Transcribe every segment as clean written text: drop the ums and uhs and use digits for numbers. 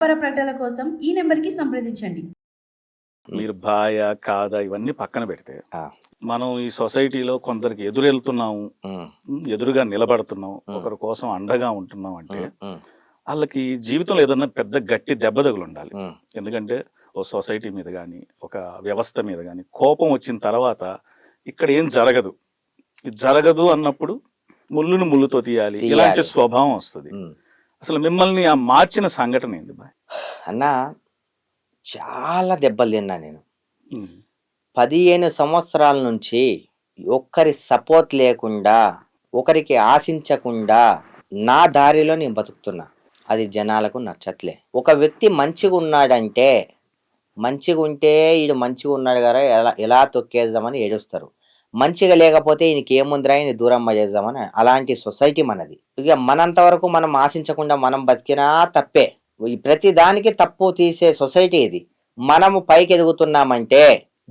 ప్రకటనల కోసం ఈ నెంబర్కి సంప్రదించండి. మీరు భాయ కాదా ఇవన్నీ పక్కన పెడితే మనం ఈ సొసైటీలో కొందరికి ఎదురెళ్తున్నాము, ఎదురుగా నిలబడుతున్నాం, ఒకరి కోసం అండగా ఉంటున్నాం అంటే వాళ్ళకి జీవితంలో ఏదన్నా పెద్ద గట్టి దెబ్బ తగులు ఉండాలి. ఎందుకంటే ఓ సొసైటీ మీద కానీ ఒక వ్యవస్థ మీద కానీ కోపం వచ్చిన తర్వాత ఇక్కడ ఏం జరగదు, ఇది జరగదు అన్నప్పుడు ముళ్ళును ముళ్ళుతో తీయాలి, ఇలాంటి స్వభావం వస్తుంది. అసలు మిమ్మల్ని ఆ మార్చిన సంఘటన ఏంది బాయ్? అన్న చాలా దెబ్బలు తిన్నా నేను. 15 సంవత్సరాల నుంచి ఒక్కరి సపోర్ట్ లేకుండా, ఒకరికి ఆశించకుండా నా దారిలో నేను బతుకుతున్నా. అది జనాలకు నచ్చట్లే. ఒక వ్యక్తి మంచిగా ఉన్నాడంటే, మంచిగా ఉంటే ఈడు మంచిగా ఉన్నాడు కదా ఎలా తొక్కేద్దామని ఏడుస్తారు. మంచిగా లేకపోతే ఈయనకి ఏముందిరా ఈయన దూరం చేద్దామని. అలాంటి సొసైటీ మనది. ఇక మనంత వరకు మనం ఆశించకుండా మనం బతికినా తప్పే. ప్రతి దానికి తప్పు తీసే సొసైటీ ఇది. మనము పైకి ఎదుగుతున్నామంటే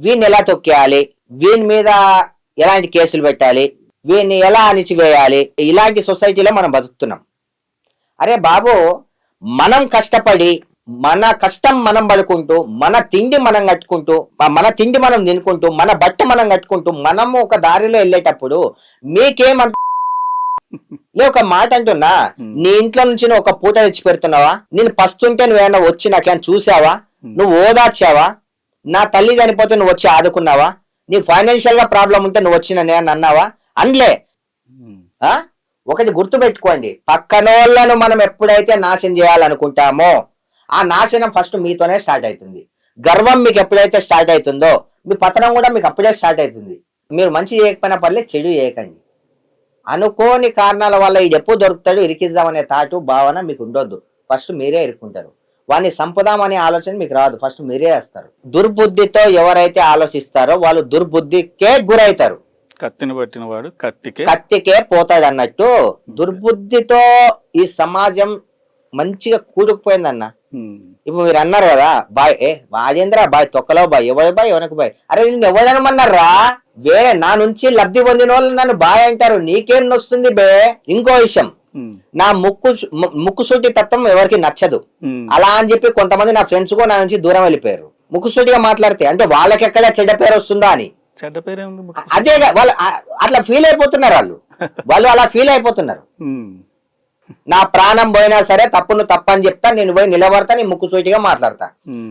వీడిని ఎలా తొక్కేయాలి, వీని మీద ఎలాంటి కేసులు పెట్టాలి, వీడిని ఎలా అణిచివేయాలి, ఇలాంటి సొసైటీలో మనం బతుకుతున్నాం. అరే బాబు, మనం కష్టపడి మన కష్టం మనం పడుకుంటూ, మన తిండి మనం కట్టుకుంటూ, మన తిండి మనం తినుకుంటూ, మన బట్ట మనం కట్టుకుంటూ మనము ఒక దారిలో వెళ్ళేటప్పుడు మీకేమంత ఒక మాట అంటున్నా, నీ ఇంట్లో నుంచి నువ్వు ఒక పూట తెచ్చి పెడుతున్నావా? నేను పస్తుంటే నువ్వేమన్నా వచ్చి నాకేమైనా చూసావా? నువ్వు ఓదార్చావా? నా తల్లి చనిపోతే నువ్వు వచ్చి ఆదుకున్నావా? నీ ఫైనాన్షియల్ గా ప్రాబ్లం ఉంటే నువ్వు వచ్చి నేను అన్నావా? అనలే. ఒకటి గుర్తు పెట్టుకోండి, పక్కనోళ్ళను మనం ఎప్పుడైతే నాశనం చేయాలనుకుంటామో ఆ నాశనం ఫస్ట్ మీతోనే స్టార్ట్ అవుతుంది. గర్వం మీకు ఎప్పుడైతే స్టార్ట్ అవుతుందో మీ పతనం కూడా మీకు అప్పుడే స్టార్ట్ అవుతుంది. మీరు మంచి చేయకపోయినా పర్లేదు, చెడు చేయకండి. అనుకోని కారణాల వల్ల ఇది ఎప్పుడు దొరుకుతాడు ఇరికిద్దామనే తాటు భావన మీకు ఉండొద్దు. ఫస్ట్ మీరే ఇరుక్కుంటారు. వాడిని సంపుదామనే ఆలోచన మీకు రాదు, ఫస్ట్ మీరే వేస్తారు. దుర్బుద్ధితో ఎవరైతే ఆలోచిస్తారో వాళ్ళు దుర్బుద్ధికే గురవుతారు. కత్తిని పట్టిన వాడు కత్తికే పోతాడు అన్నట్టు దుర్బుద్ధితో ఈ సమాజం మంచిగా కూడుకుపోయిందన్న. ఇప్పుడు మీరు అన్నారు కదా బాయ్, రాజేంద్ర బాయ్ తొక్కలో బాయ్, ఎవరి బాయ్ ఎవరికి బాయ్. అరే నేను ఎవరనమన్నారా? వేరే నా నుంచి లబ్ధి పొందిన వాళ్ళు నన్ను బాయ్ అంటారు, నీకేం వస్తుంది బే? ఇంకో విషయం, నా ముక్కుసూటి తత్వం ఎవరికి నచ్చదు. అలా అని చెప్పి కొంతమంది నా ఫ్రెండ్స్ కూడా నా నుంచి దూరం వెళ్ళిపోయారు. ముక్కుసూటిగా మాట్లాడితే అంటే వాళ్ళకి ఎక్కడ చెడ్డ పేరు వస్తుందా అని. అదే వాళ్ళు అట్లా ఫీల్ అయిపోతున్నారు. వాళ్ళు అలా ఫీల్ అయిపోతున్నారు. నా ప్రాణం పోయినా సరే తప్పును తప్పని చెప్తా, నేను పోయి నిలబడతా, నేను ముక్కుసూటిగా మాట్లాడతా.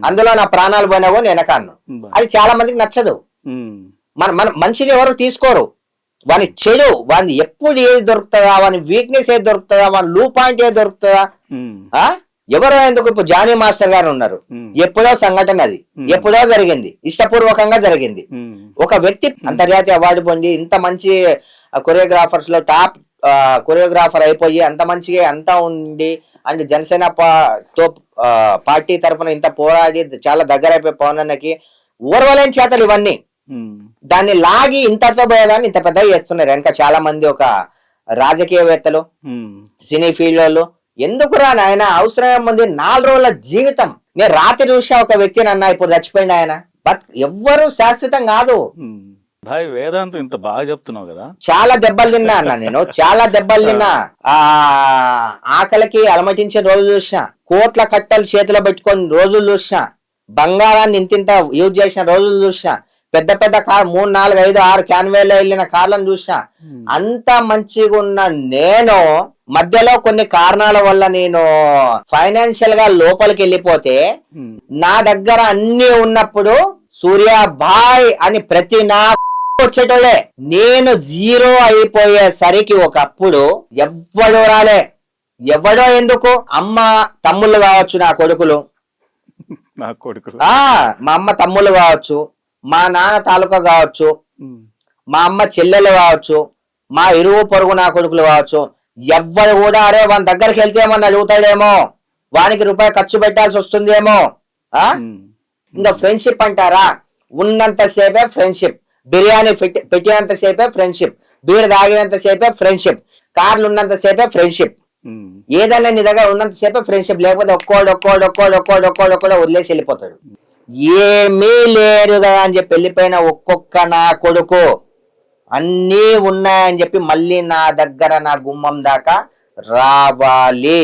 అందులో నా ప్రాణాలు పోయినా కూడా నేను కాను. అది చాలా మందికి నచ్చదు. మన మంచిది ఎవరు తీసుకోరు. వాని చెడు, వాని ఎప్పుడు ఏది దొరుకుతుందా, వాని వీక్నెస్ ఏది దొరుకుతుందా, వాని లూ పాయింట్ ఏది దొరుకుతుందా, ఎవరో ఎందుకు. ఇప్పుడు జానీ మాస్టర్ గారు ఉన్నారు, ఎప్పుడో సంఘటన, అది ఎప్పుడో జరిగింది, ఇష్టపూర్వకంగా జరిగింది. ఒక వ్యక్తి అంతర్జాతీయ అవార్డు పొంది ఇంత మంచి కొరియోగ్రాఫర్స్ లో టాప్ కొరియోగ్రాఫర్ అయిపోయి అంత మంచిగా అంతా ఉండి అండ్ జనసేన పార్టీ తరఫున ఇంత పోరాడి చాలా దగ్గర అయిపోయి పవన్ అన్నకి ఓర్వలేని చేతలు ఇవన్నీ. దాన్ని లాగి ఇంతతో పోయేదాన్ని ఇంత పెద్దగా చేస్తున్నారు వెనక చాలా మంది ఒక రాజకీయవేత్తలు, సినీ ఫీల్డ్ వాళ్ళు. ఎందుకురా నాయన, అవసరం ఉంది 4 రోజుల జీవితం. నేను రాత్రి చూసా ఒక వ్యక్తిని అన్నా, ఇప్పుడు చచ్చిపోయింది ఆయన. ఎవ్వరు శాశ్వతం కాదు. వేదాంతం ఇంత బాగా చెప్తున్నావు కదా. చాలా దెబ్బలు తిన్నా అన్న నేను, చాలా దెబ్బలు తిన్నా. ఆకలికి అలమటించిన రోజులు చూసిన, కోట్ల కట్టలు చేతిలో పెట్టుకొని రోజులు చూసిన, బంగారాన్ని ఇంతింత యూజ్ చేసిన రోజులు చూసిన, పెద్ద పెద్ద కార్ 3, 4, 5, 6 క్యాన్వేలో వెళ్ళిన కార్లను చూసిన. అంత మంచిగా ఉన్న నేను మధ్యలో కొన్ని కారణాల వల్ల నేను ఫైనాన్షియల్ గా లోపలికి వెళ్ళిపోతే, నా దగ్గర అన్ని ఉన్నప్పుడు సూర్య బాయ్ అని ప్రతి నా వచ్చేటోళ్ళే. నేను 0 అయిపోయేసరికి ఒకప్పుడు ఎవ్వడో రాలే. ఎవడో ఎందుకు, అమ్మ తమ్ముళ్ళు కావచ్చు, నా కొడుకులు, మా అమ్మ తమ్ముళ్ళు కావచ్చు, మా నాన్న తాలూకా కావచ్చు, మా అమ్మ చెల్లెలు కావచ్చు, మా ఇరుగు పొరుగు నా కొడుకులు కావచ్చు. ఎవ్వరు కూడా అరే వాని దగ్గరికి వెళ్తే ఏమన్నా అడుగుతాడేమో, వానికి రూపాయి ఖర్చు పెట్టాల్సి వస్తుందేమో. ఇంకా ఫ్రెండ్షిప్ అంటారా, ఉన్నంత సేపే ఫ్రెండ్షిప్, బిర్యానీ పెట్టినంత సేపే ఫ్రెండ్షిప్, బీర్ తాగినంత సేపే ఫ్రెండ్షిప్, కార్లు ఉన్నంత సేపే ఫ్రెండ్షిప్, ఏదైనా నీ దగ్గర ఉన్నంత సేపే ఫ్రెండ్షిప్. లేకపోతే ఒక్కోడు వదిలేసి వెళ్ళిపోతాడు. ఏమీ లేరు కదా అని చెప్పి వెళ్ళిపోయిన ఒక్కొక్క నా కొడుకు అన్నీ ఉన్నాయని చెప్పి మళ్ళీ నా దగ్గర నా గుమ్మం దాకా రావాలి,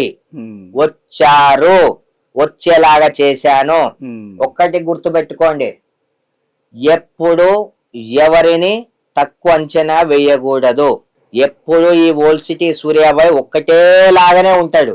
వచ్చారు. వచ్చేలాగా చేశాను. ఉమ్. ఒక్కటి గుర్తుపెట్టుకోండి, ఎప్పుడు ఎవరిని తక్కువ అంచనా వేయకూడదు. ఎప్పుడు ఈ ఓల్డ్ సిటీ సూర్యాబాయ్ ఒక్కటేలాగానే ఉంటాడు.